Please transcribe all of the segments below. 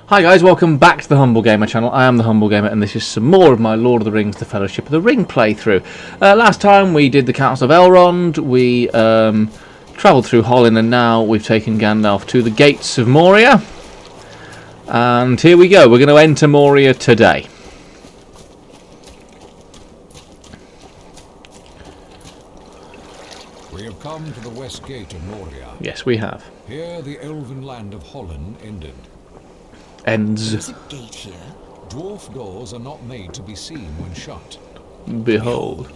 Hi guys, welcome back to the Humble Gamer channel. I am the Humble Gamer and this is some more of my Lord of the Rings The Fellowship of the Ring playthrough. Last time we did the Council of Elrond, we travelled through Hollin, and now we've taken Gandalf to the gates of Moria. And here we go, we're going to enter Moria today. We have come to the west gate of Moria. Yes, we have. Here the elven land of Hollin ended. Ends. There's a gate here. Dwarf doors are not made to be seen when shut. Behold.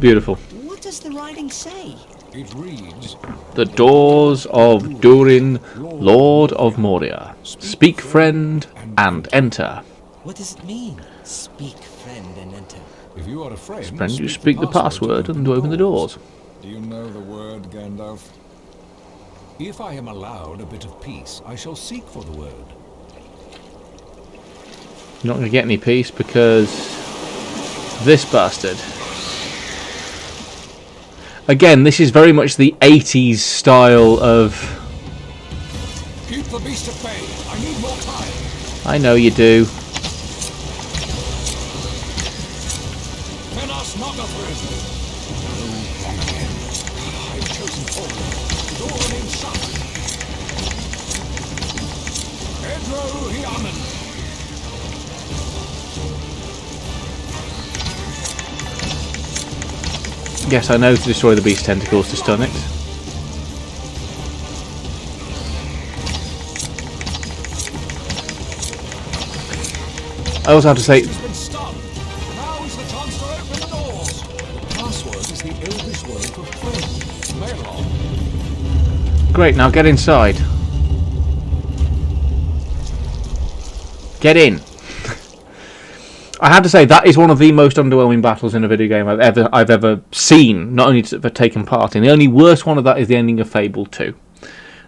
Beautiful. What does the writing say? It reads, The doors of Durin, Lord of Moria. Speak, friend, and enter. What does it mean? Speak, friend, and enter. if you are a friend, Friend, you speak the password and open the doors. Do you know the word, Gandalf? If I am allowed a bit of peace, I shall seek for the word. You're not going to get any peace because this bastard. Again, this is very much the 80s style of... Keep the beast at bay. I need more time. I know you do. Perilous, not a friend. I've chosen forward. The door remains shut. RETRUN. Yes, I know to destroy the beast tentacles to stun it. I also have to say... It's been stunned. Now is the chance to open the doors. The password is the Elvish word for friend. Melon. Great, now get inside. Get in. I have to say that is one of the most underwhelming battles in a video game I've ever seen, not only for taken part in. The only worst one of that is the ending of Fable 2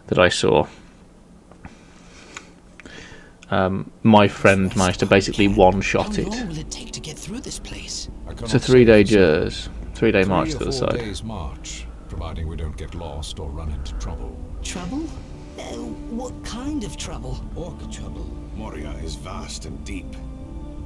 that I saw. My friend managed to basically one-shot it. How long will it take to get through this place? It's a 3-day journey, 3-day march to the 3 or 4 side. days march, providing we don't get lost or run into trouble. Trouble? What kind of trouble? Orc trouble. Moria is vast and deep.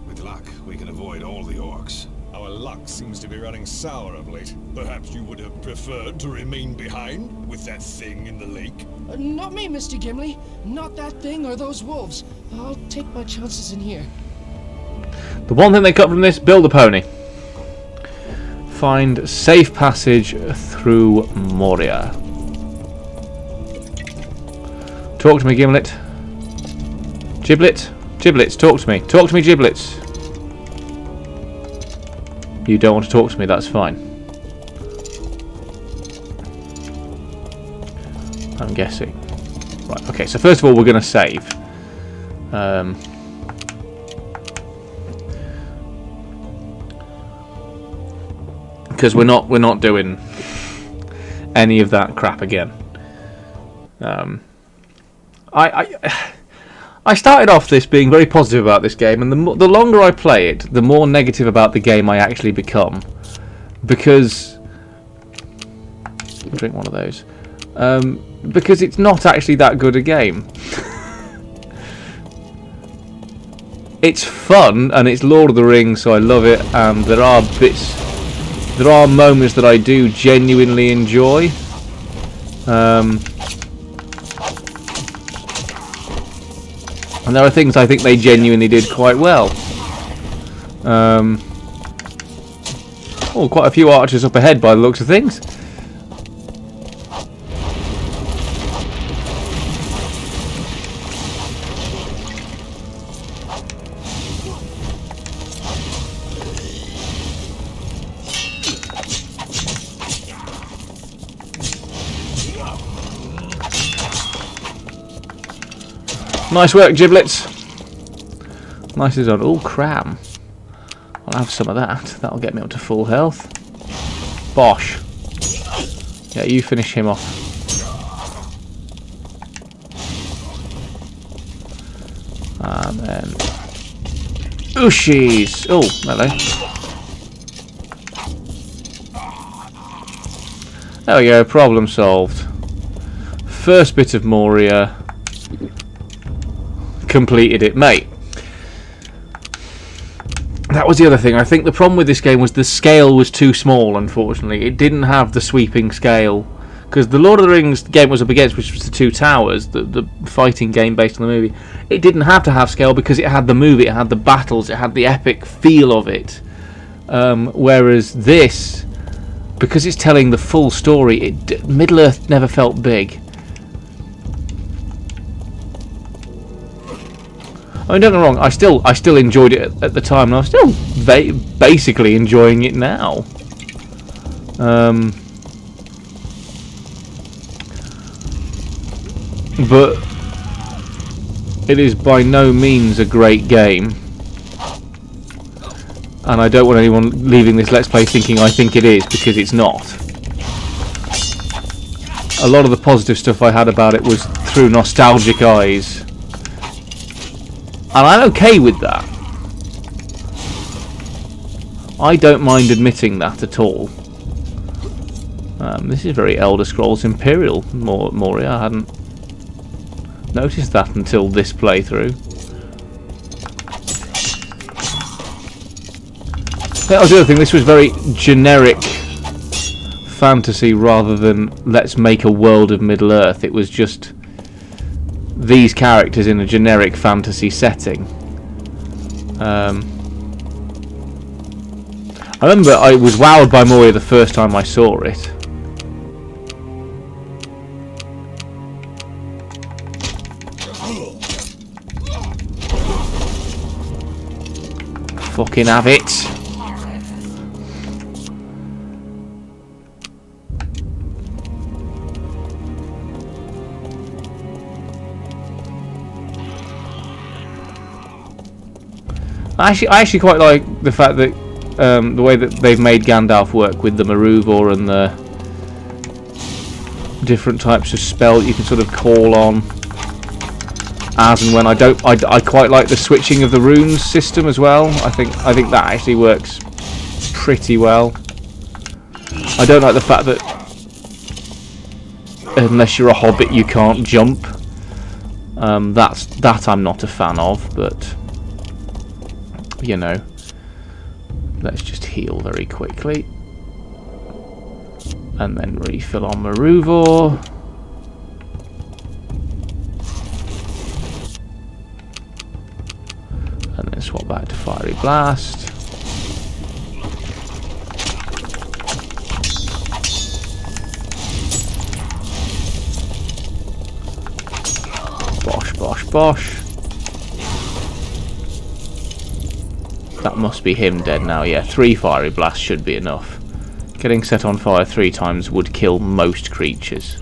With luck, we can avoid all the orcs. Our luck seems to be running sour of late. Perhaps you would have preferred to remain behind with that thing in the lake? Not me, Mr. Gimli. Not that thing or those wolves. I'll take my chances in here. The one thing they cut from this, build a pony. Find safe passage through Moria. Talk to me, Gimlet. Giblet? Giblets, talk to me. Talk to me, Giblets. You don't want to talk to me, that's fine. I'm guessing. Right, okay, so first of all we're going to save. Because we're not doing any of that crap again. I started off this being very positive about this game, and the longer I play it, the more negative about the game I actually become. Because... drink one of those. Because it's not actually that good a game. It's fun, and it's Lord of the Rings, so I love it, and there are moments that I do genuinely enjoy. And there are things I think they genuinely did quite well. Oh, quite a few archers up ahead by the looks of things. Nice work, Giblets. Nicely done. Oh, cram. I'll have some of that. That'll get me up to full health. Bosh. Yeah, you finish him off. And then... Ooshies! Oh, hello. There we go, problem solved. First bit of Moria. completed it, mate. That was the other thing. I think the problem with this game was the scale was too small, unfortunately. It didn't have the sweeping scale. Because the Lord of the Rings game was up against, which was the Two Towers, the fighting game based on the movie, it didn't have to have scale because it had the movie, it had the battles, it had the epic feel of it. Whereas this, because it's telling the full story, Middle-earth never felt big. I mean, don't get me wrong, I still enjoyed it at the time, and I'm still basically enjoying it now. But it is by no means a great game, and I don't want anyone leaving this Let's Play thinking I think it is, because it's not. A lot of the positive stuff I had about it was through nostalgic eyes, and I'm okay with that. I don't mind admitting that at all. This is very Elder Scrolls Imperial Moria. I hadn't noticed that until this playthrough. That was the other thing, this was very generic fantasy rather than let's make a world of Middle-earth. It was just these characters in a generic fantasy setting. I remember I was wowed by Moria the first time I saw it. Fucking have it. I actually quite like the fact that the way that they've made Gandalf work with the Maruvor and the different types of spell you can sort of call on as and when. I quite like the switching of the runes system as well. I think that actually works pretty well. I don't like the fact that unless you're a hobbit you can't jump. That I'm not a fan of, but you know, let's just heal very quickly and then refill on Maruvor. And then swap back to Fiery Blast. Bosh, bosh, bosh. That must be him dead now. Yeah, 3 Fiery Blasts should be enough. Getting set on fire 3 times would kill most creatures,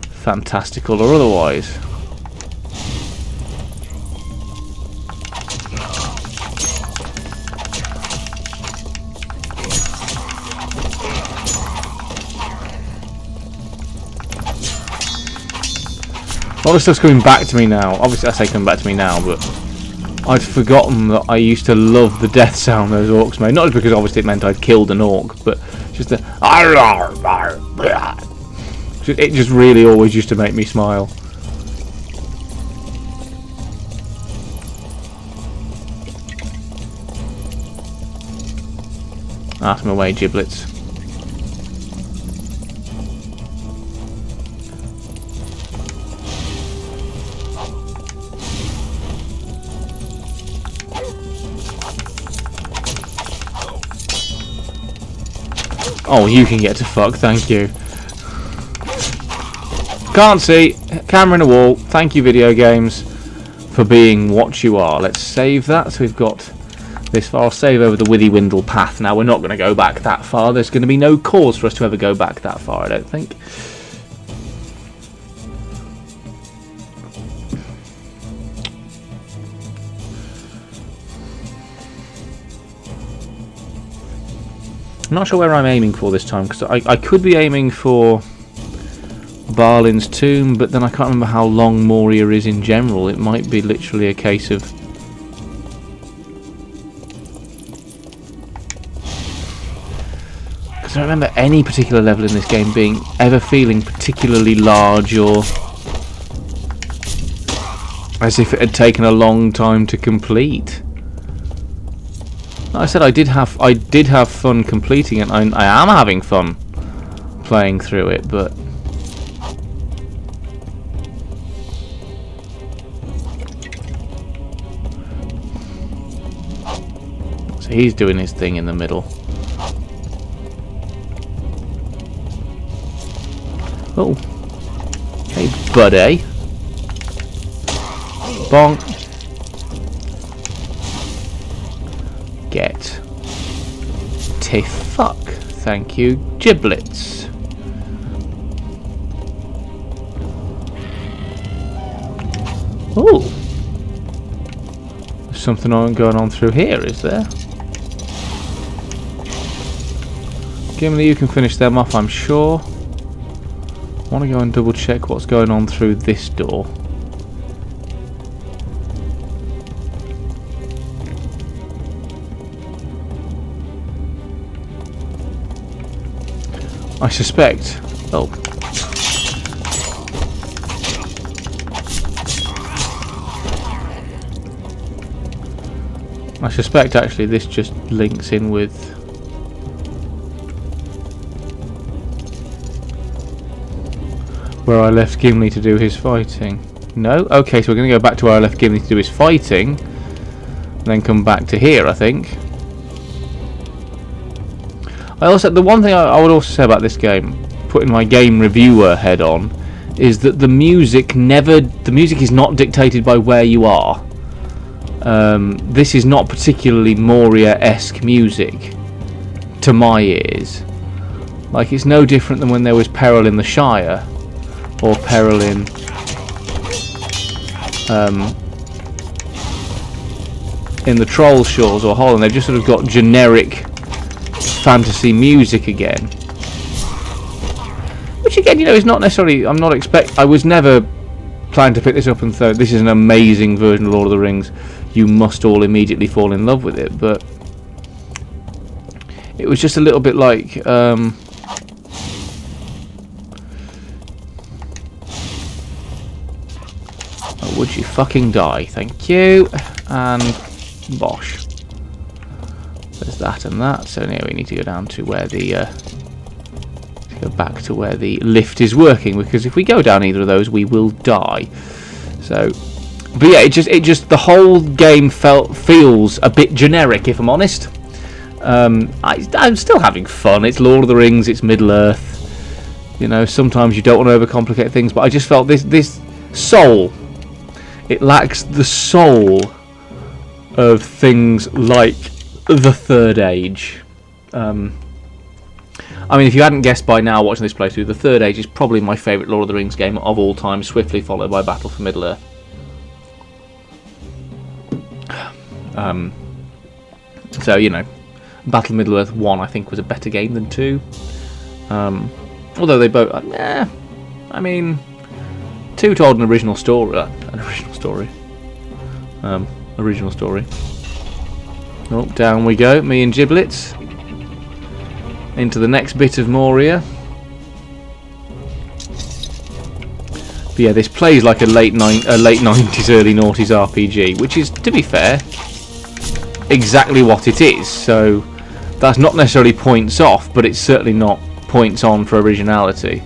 fantastical or otherwise. A lot of stuff's coming back to me now. Obviously I say coming back to me now, but I'd forgotten that I used to love the death sound those orcs made. Not just because obviously it meant I'd killed an orc, but just the it just really always used to make me smile. Out of my way, giblets. Oh, you can get to fuck, thank you. Can't see. Camera in a wall. Thank you, video games, for being what you are. Let's save that. So we've got this far. I'll save over the Withywindle path. Now, we're not going to go back that far. There's going to be no cause for us to ever go back that far, I don't think. I'm not sure where I'm aiming for this time, because I could be aiming for Balin's tomb, but then I can't remember how long Moria is in general. It might be literally a case of... because I don't remember any particular level in this game ever feeling particularly large or As if it had taken a long time to complete. Like I said, I did have fun completing it. I am having fun playing through it, but so he's doing his thing in the middle. Oh, hey buddy, bonk, get to fuck. Thank you, giblets. Oh, there's something going on through here, is there? Gimli, you can finish them off, I'm sure. I want to go and double check what's going on through this door. I suspect... Oh. I suspect actually this just links in with... where I left Gimli to do his fighting. No? Okay, so we're going to go back to where I left Gimli to do his fighting. And then come back to here, I think. The one thing I would also say about this game, putting my game reviewer head on, is that the music is not dictated by where you are. This is not particularly Moria-esque music, to my ears. Like, it's no different than when there was Peril in the Shire, or Peril in the Troll Shores or Holland. They've just sort of got generic fantasy music again, which again, you know, is not necessarily. I was never planning to pick this up and thought this is an amazing version of Lord of the Rings. You must all immediately fall in love with it, but it was just a little bit like. Oh, would you fucking die? Thank you, and bosh. There's that and that. So now we need to go down to where the go back to where the lift is working, because if we go down either of those, we will die. So, but yeah, it just the whole game feels a bit generic, if I'm honest. I'm still having fun. It's Lord of the Rings. It's Middle Earth. You know, sometimes you don't want to overcomplicate things, but I just felt this soul. It lacks the soul of things like the Third Age. I mean, if you hadn't guessed by now watching this playthrough, the Third Age is probably my favourite Lord of the Rings game of all time, swiftly followed by Battle for Middle-earth. So, you know, Battle of Middle-earth 1 I think was a better game than 2. Although they both... I mean... 2 told an original story. Original story. Oh, down we go, me and Giblets. Into the next bit of Moria. But yeah, this plays like a late 90s, early noughties RPG, which is, to be fair, exactly what it is. So that's not necessarily points off, but it's certainly not points on for originality.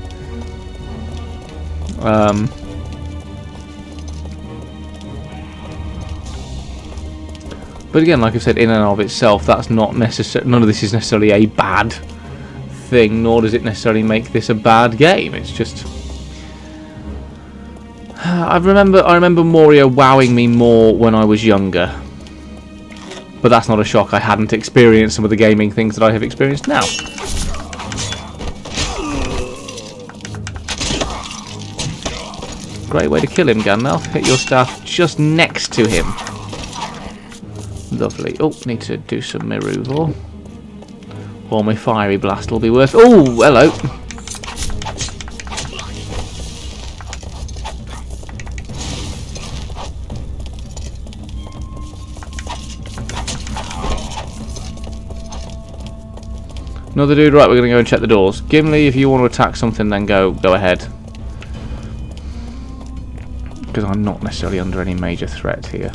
But again, like I said, in and of itself, that's not necessary. None of this is necessarily a bad thing, nor does it necessarily make this a bad game. It's just, I remember Moria wowing me more when I was younger. But that's not a shock. I hadn't experienced some of the gaming things that I have experienced now. Great way to kill him, Gandalf. Hit your staff just next to him. Lovely. Oh, need to do some Miruvor. Or my Fiery Blast will be worth... Oh, hello. Another dude. Right, we're going to go and check the doors. Gimli, if you want to attack something, then go ahead. because I'm not necessarily under any major threat here.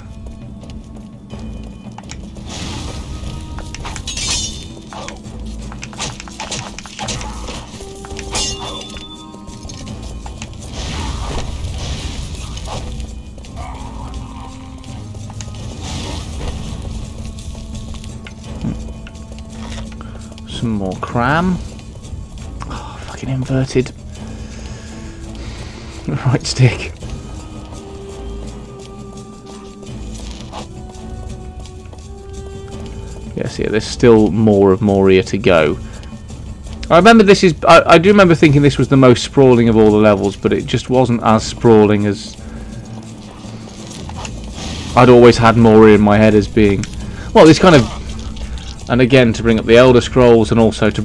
Some more cram. Oh, fucking inverted. Right stick. Yes, yeah, there's still more of Moria to go. I remember this is... I do remember thinking this was the most sprawling of all the levels, but it just wasn't as sprawling as... I'd always had Moria in my head as being... Well, this kind of... And again, to bring up the Elder Scrolls, and also to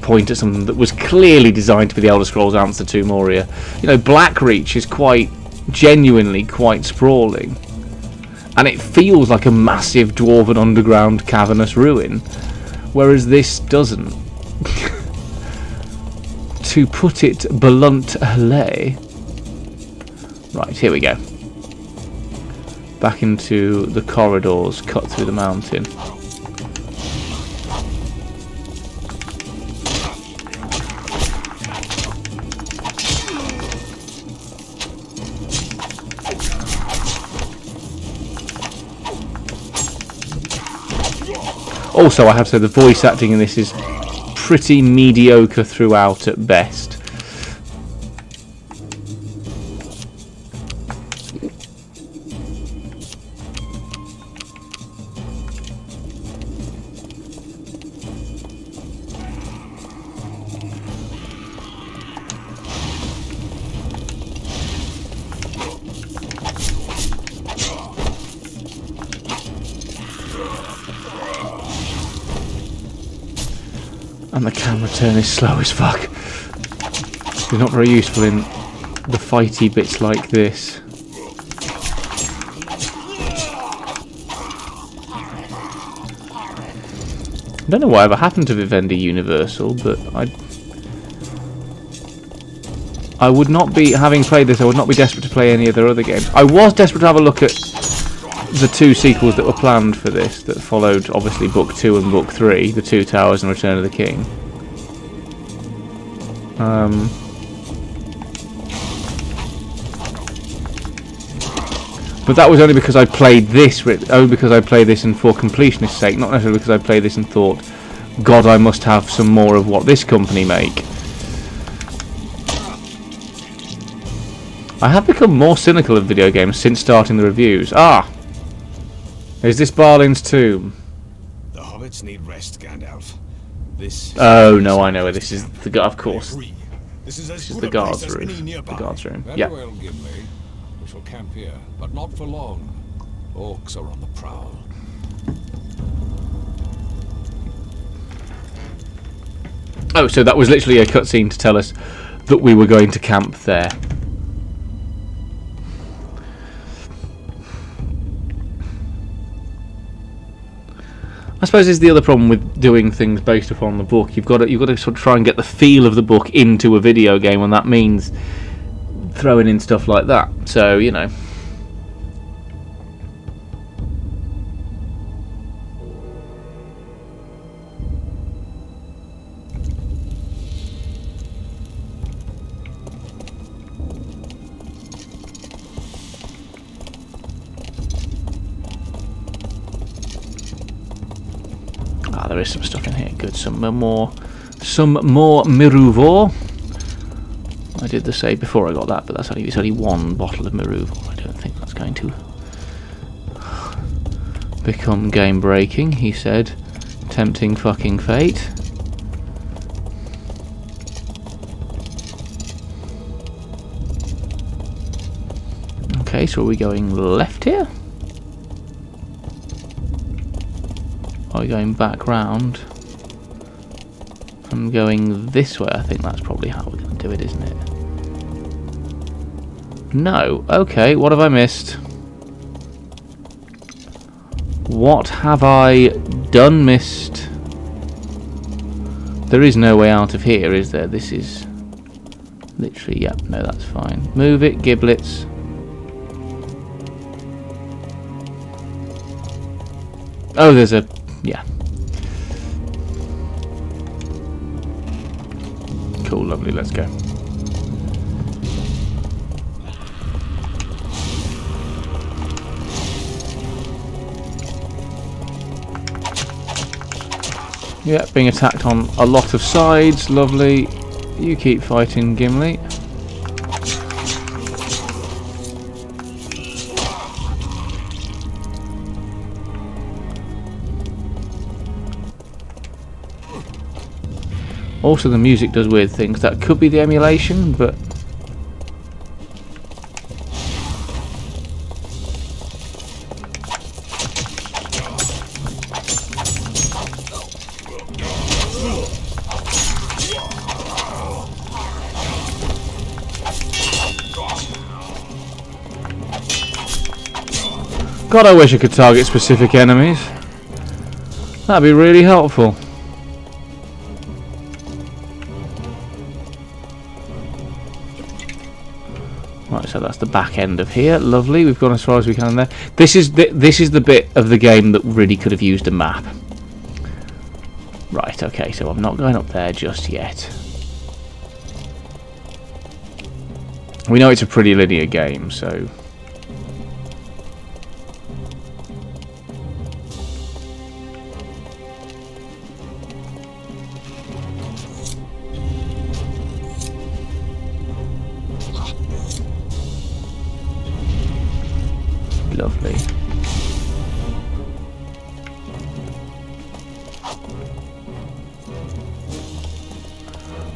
point at something that was clearly designed to be the Elder Scrolls answer to Moria. You know, Blackreach is quite... genuinely quite sprawling. And it feels like a massive dwarven underground cavernous ruin, whereas this doesn't. To put it bluntly. Right, here we go. Back into the corridors, cut through the mountain. Also, I have to say the voice acting in this is pretty mediocre throughout at best. And the camera turn is slow as fuck. It's not very useful in the fighty bits like this. I don't know whatever happened to Vivendi Universal, but I would not be, having played this, I would not be desperate to play any of their other games. I was desperate to have a look at the two sequels that were planned for this, that followed obviously Book 2 and Book 3, The Two Towers and Return of the King. But that was only because I played this, only because I played this and for completionist's sake, not necessarily because I played this and thought, God, I must have some more of what this company make. I have become more cynical of video games since starting the reviews. Ah! Is this Balin's tomb? The hobbits need rest, Gandalf. This... Oh, no, I know where this is. Of course. This is This is the guard's room. The guard's room. Very Yeah. well, Gimli. We shall camp here, but not for long. Orcs are on the prowl. Oh, so that was literally a cutscene to tell us that we were going to camp there. I suppose is the other problem with doing things based upon the book. You've got to sort of try and get the feel of the book into a video game, and that means throwing in stuff like that. So, you know. There is some stuff in here. Good. Some more Miruvor. I did the save before I got that, but it's only one bottle of Miruvor. I don't think that's going to become game breaking. He said, tempting fucking fate. Okay, so are we going left here? Are we going back round? I'm going this way. I think that's probably how we're going to do it, isn't it? No. Okay, what have I missed? What have I done missed? There is no way out of here, is there? This is literally, yep, no, that's fine. Move it, giblets. Oh, there's a... yeah. Cool, lovely, let's go. Yeah, being attacked on a lot of sides, lovely. You keep fighting, Gimli. Also, the music does weird things. That could be the emulation, but... God, I wish I could target specific enemies. That'd be really helpful. Right, so that's the back end of here. Lovely, we've gone as far as we can there. This is the bit of the game that really could have used a map. Right, okay, so I'm not going up there just yet. We know it's a pretty linear game, so... Lovely.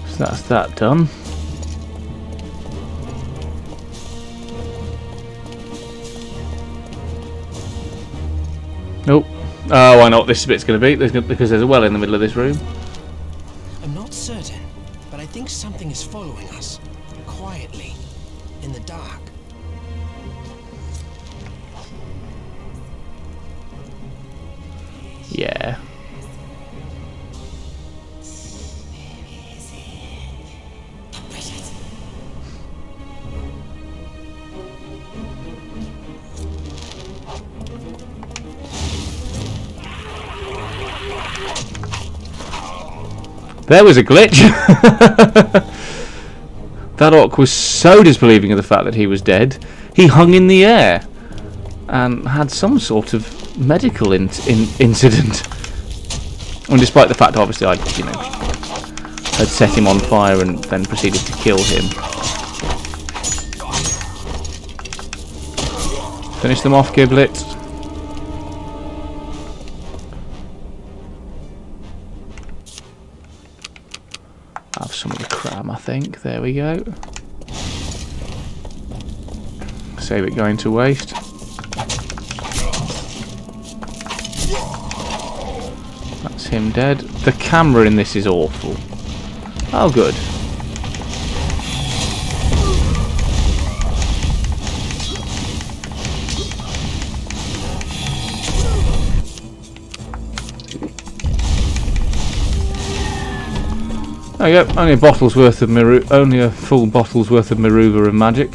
So that's that done. Nope. Oh, I know what this bit's going to be. Because there's a well in the middle of this room. I'm not certain, but I think something is following us. Quietly. In the dark. Yeah. There was a glitch. That orc was so disbelieving of the fact that he was dead, he hung in the air and had some sort of medical incident. And despite the fact, obviously, I, you know, had set him on fire and then proceeded to kill him. Finish them off, Giblet. Have some of the cram, I think. There we go. Save it going to waste. That's him dead. The camera in this is awful. Oh, good. There you go. Only a bottle's worth of only a full bottle's worth of Maruva and magic.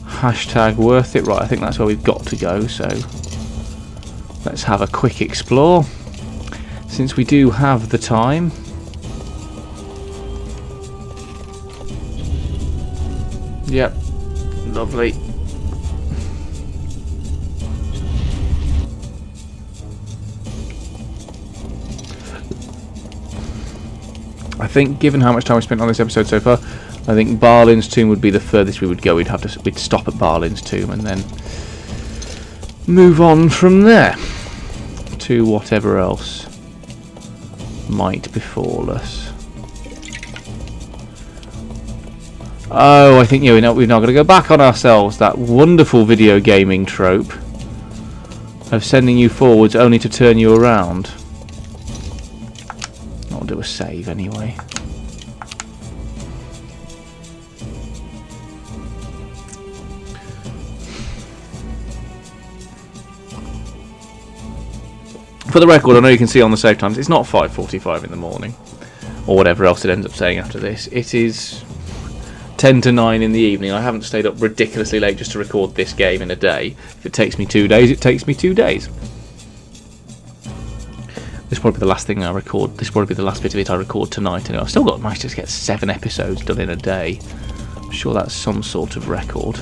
Hashtag worth it. Right, I think that's where we've got to go, so let's have a quick explore since we do have the time. Yep, lovely. I think, given how much time we spent on this episode so far, I think Barlin's tomb would be the furthest we would go. We'd stop at Barlin's tomb and then move on from there to whatever else might befall us. Oh, I think, yeah, we're not going to go back on ourselves. That wonderful video gaming trope of sending you forwards only to turn you around. I'll do a save anyway. For the record, I know you can see on the save times, it's not 5:45 in the morning, or whatever else it ends up saying after this. It is 10 to 9 in the evening. I haven't stayed up ridiculously late just to record this game in a day. If it takes me 2 days, it takes me 2 days. This will probably be the last thing I record. This will probably be the last bit of it I record tonight. Anyway, I've still got managed to get 7 episodes done in a day. I'm sure that's some sort of record.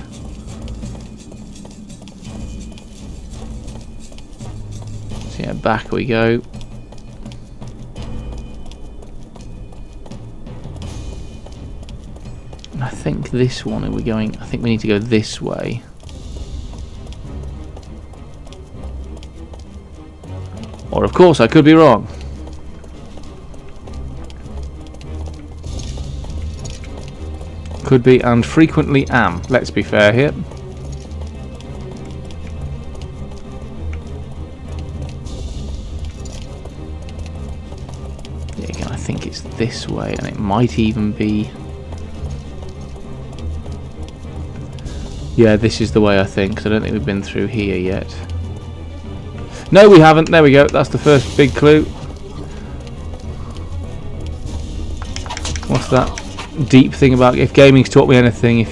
So yeah, back we go. And I think this one, are we going? I think we need to go this way. Or of course, I could be wrong. Could be and frequently am. Let's be fair here. Yeah, again, I think it's this way, and it might even be. Yeah, this is the way I think, because I don't think we've been through here yet. No, we haven't. There we go. That's the first big clue. What's that deep thing about if gaming's taught me anything?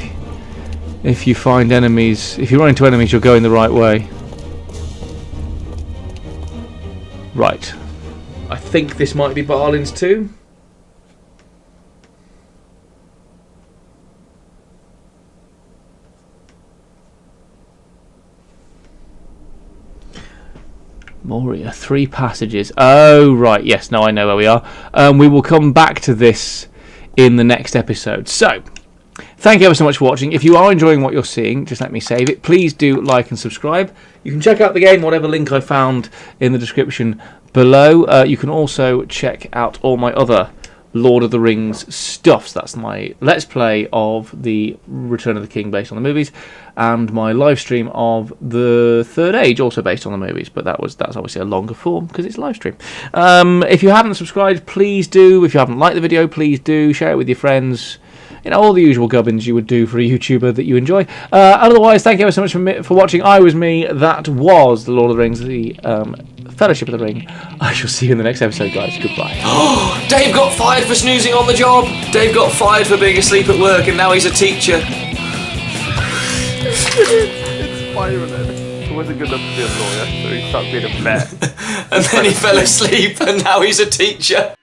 If you find enemies, if you run into enemies, you're going the right way. Right. I think this might be Barlin's too. Moria, 3 passages. Oh, right. Yes, now I know where we are. We will come back to this in the next episode. So, thank you ever so much for watching. If you are enjoying what you're seeing, just let me save it. Please do like and subscribe. You can check out the game, whatever link I found in the description below. You can also check out all my other Lord of the Rings stuff. So that's my Let's Play of the Return of the King based on the movies, and my live stream of the Third Age also based on the movies, but that's obviously a longer form because it's live stream. If you haven't subscribed, please do. If you haven't liked the video, please do. Share it with your friends. You know, all the usual gubbins you would do for a YouTuber that you enjoy. Otherwise, thank you ever so much for watching. I was me. That was the Lord of the Rings, the Fellowship of the Ring. I shall see you in the next episode, guys. Goodbye. Dave got fired for snoozing on the job. Dave got fired for being asleep at work, and now he's a teacher. It's firing it. He wasn't good enough to be a lawyer, so he started being a vet. And then he fell asleep, and now he's a teacher.